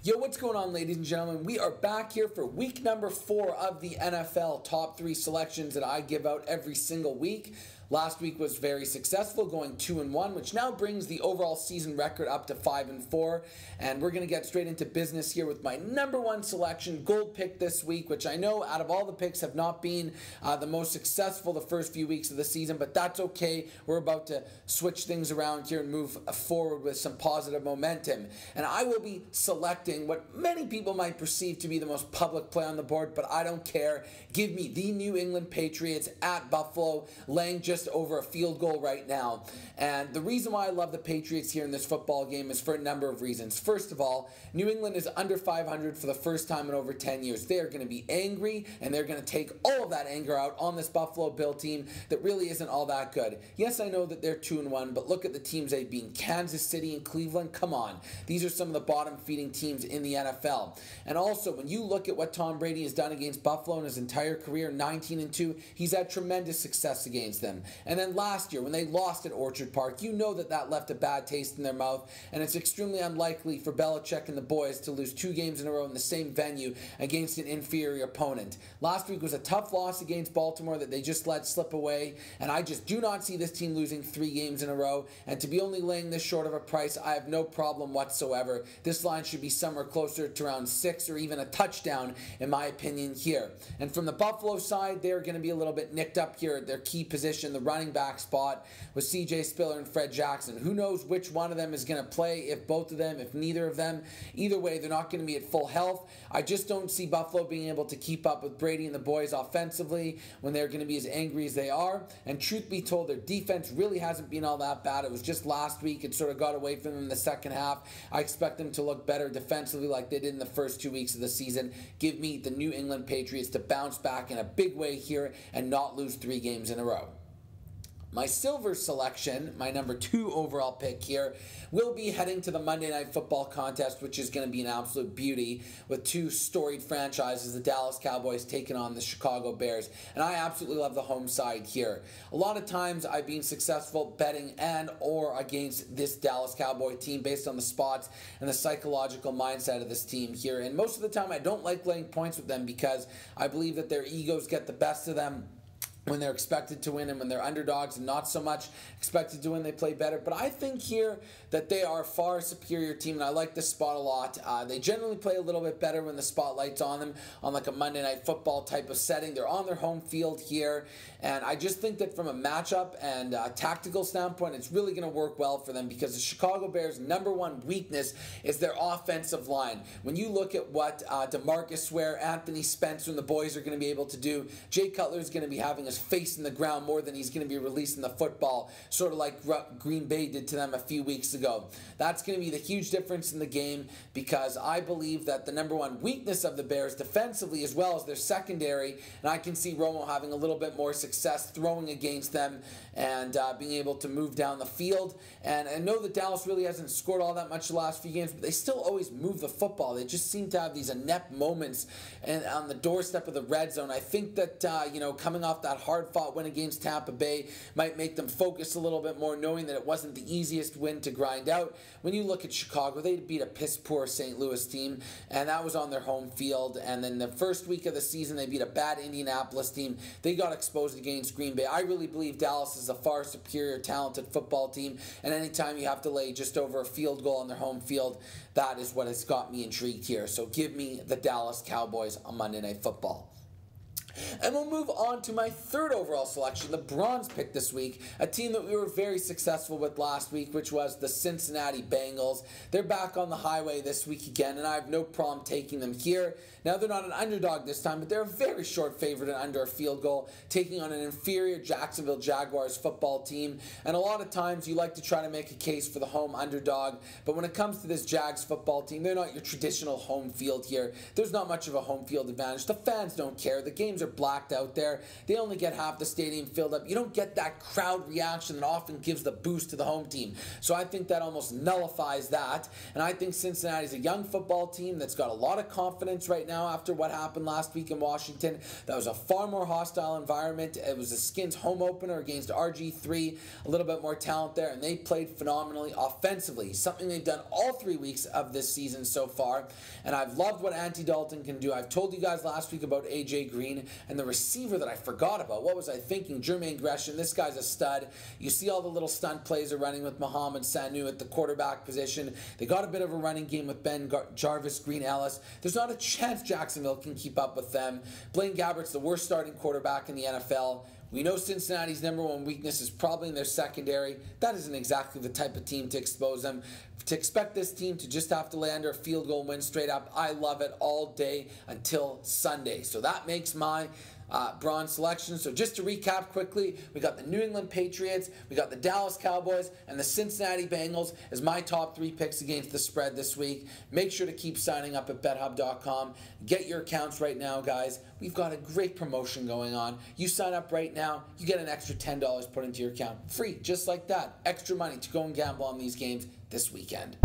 Yo, what's going on, ladies and gentlemen? We are back here for week number 4 of the NFL top 3 selections that I give out every single week. Last week was very successful, going 2-1, which now brings the overall season record up to 5-4. And we're going to get straight into business here with my number 1 selection, gold pick this week, which I know out of all the picks have not been the most successful the first few weeks of the season, but that's okay. We're about to switch things around here and move forward with some positive momentum. And I will be selecting what many people might perceive to be the most public play on the board, but I don't care. Give me the New England Patriots at Buffalo, laying just over a field goal right now. And the reason why I love the Patriots here in this football game is for a number of reasons. First of all, New England is under 500 for the first time in over 10 years. They are going to be angry, and they're going to take all of that anger out on this Buffalo Bill team that really isn't all that good. Yes, I know that they're 2-1, but look at the teams they've beaten. Kansas City and Cleveland, come on. These are some of the bottom-feeding teams in the NFL. And also, when you look at what Tom Brady has done against Buffalo in his entire career, 19-2, he's had tremendous success against them. And then last year, when they lost at Orchard Park, you know that that left a bad taste in their mouth, and it's extremely unlikely for Belichick and the boys to lose 2 games in a row in the same venue against an inferior opponent. Last week was a tough loss against Baltimore that they just let slip away, and I just do not see this team losing 3 games in a row, and to be only laying this short of a price, I have no problem whatsoever. This line should be somewhere closer to around 6 or even a touchdown, in my opinion, here. And from the Buffalo side, they're going to be a little bit nicked up here at their key position, the running back spot, with C.J. Spiller and Fred Jackson. Who knows which one of them is going to play, if both of them, if neither of them. Either way, they're not going to be at full health. I just don't see Buffalo being able to keep up with Brady and the boys offensively when they're going to be as angry as they are. And truth be told, their defense really hasn't been all that bad. It was just last week it sort of got away from them in the second half. I expect them to look better defensively like they did in the first 2 weeks of the season. Give me the New England Patriots to bounce back in a big way here and not lose 3 games in a row. My silver selection, my number 2 overall pick here, will be heading to the Monday Night Football contest, which is going to be an absolute beauty with 2 storied franchises, the Dallas Cowboys taking on the Chicago Bears. And I absolutely love the home side here. A lot of times I've been successful betting and or against this Dallas Cowboy team based on the spots and the psychological mindset of this team here. And most of the time I don't like laying points with them because I believe that their egos get the best of them when they're expected to win, and when they're underdogs and not so much expected to win, they play better. But I think here that they are a far superior team, and I like this spot a lot. They generally play a little bit better when the spotlight's on them, on like a Monday Night Football type of setting. They're on their home field here, and I just think that from a matchup and a tactical standpoint, it's really going to work well for them because the Chicago Bears' number 1 weakness is their offensive line. When you look at what DeMarcus Ware, Anthony Spencer, and the boys are going to be able to do, Jay Cutler is going to be having his face in the ground more than he's going to be releasing the football, sort of like Green Bay did to them a few weeks ago. That's going to be the huge difference in the game because I believe that the number 1 weakness of the Bears defensively as well as their secondary, and I can see Romo having a little bit more success throwing against them and being able to move down the field. And I know that Dallas really hasn't scored all that much the last few games, but they still always move the football. They just seem to have these inept moments and on the doorstep of the red zone. I think that coming off that hard-fought win against Tampa Bay might make them focus a little bit more, knowing that it wasn't the easiest win to grind out. When you look at Chicago, they beat a piss-poor St. Louis team, and that was on their home field. And then the first week of the season, they beat a bad Indianapolis team. They got exposed against Green Bay. I really believe Dallas is a far superior, talented football team, and anytime you have to lay just over a field goal on their home field, that is what has got me intrigued here. So give me the Dallas Cowboys on Monday Night Football. And we'll move on to my 3rd overall selection, the bronze pick this week, a team that we were very successful with last week, which was the Cincinnati Bengals. They're back on the highway this week again, and I have no problem taking them here. Now, they're not an underdog this time, but they're a very short favorite and under a field goal, taking on an inferior Jacksonville Jaguars football team. And a lot of times you like to try to make a case for the home underdog, but when it comes to this Jags football team, they're not your traditional home field here. There's not much of a home field advantage. The fans don't care. The games are are blacked out there. They only get half the stadium filled up. You don't get that crowd reaction that often gives the boost to the home team. So I think that almost nullifies that. And I think Cincinnati's a young football team that's got a lot of confidence right now after what happened last week in Washington. That was a far more hostile environment. It was the Skins' home opener against RG3, a little bit more talent there, and they played phenomenally offensively, something they've done all 3 weeks of this season so far. And I've loved what Andy Dalton can do. I've told you guys last week about AJ Green and the receiver that I forgot about. What was I thinking? Jermaine Gresham. This guy's a stud. You see all the little stunt plays are running with Mohamed Sanu at the quarterback position. They got a bit of a running game with Ben Jarvis, Green Ellis. There's not a chance Jacksonville can keep up with them. Blaine Gabbert's the worst starting quarterback in the NFL. We know Cincinnati's #1 weakness is probably in their secondary. That isn't exactly the type of team to expose them. To expect this team to just have to lay under a field goal and win straight up, I love it all day until Sunday. So that makes my bronze selection. So just to recap quickly, we got the New England Patriots, we got the Dallas Cowboys, and the Cincinnati Bengals as my top 3 picks against the spread this week. Make sure to keep signing up at BetHubb.com. Get your accounts right now, guys. We've got a great promotion going on. You sign up right now, you get an extra $10 put into your account. Free, just like that. Extra money to go and gamble on these games this weekend.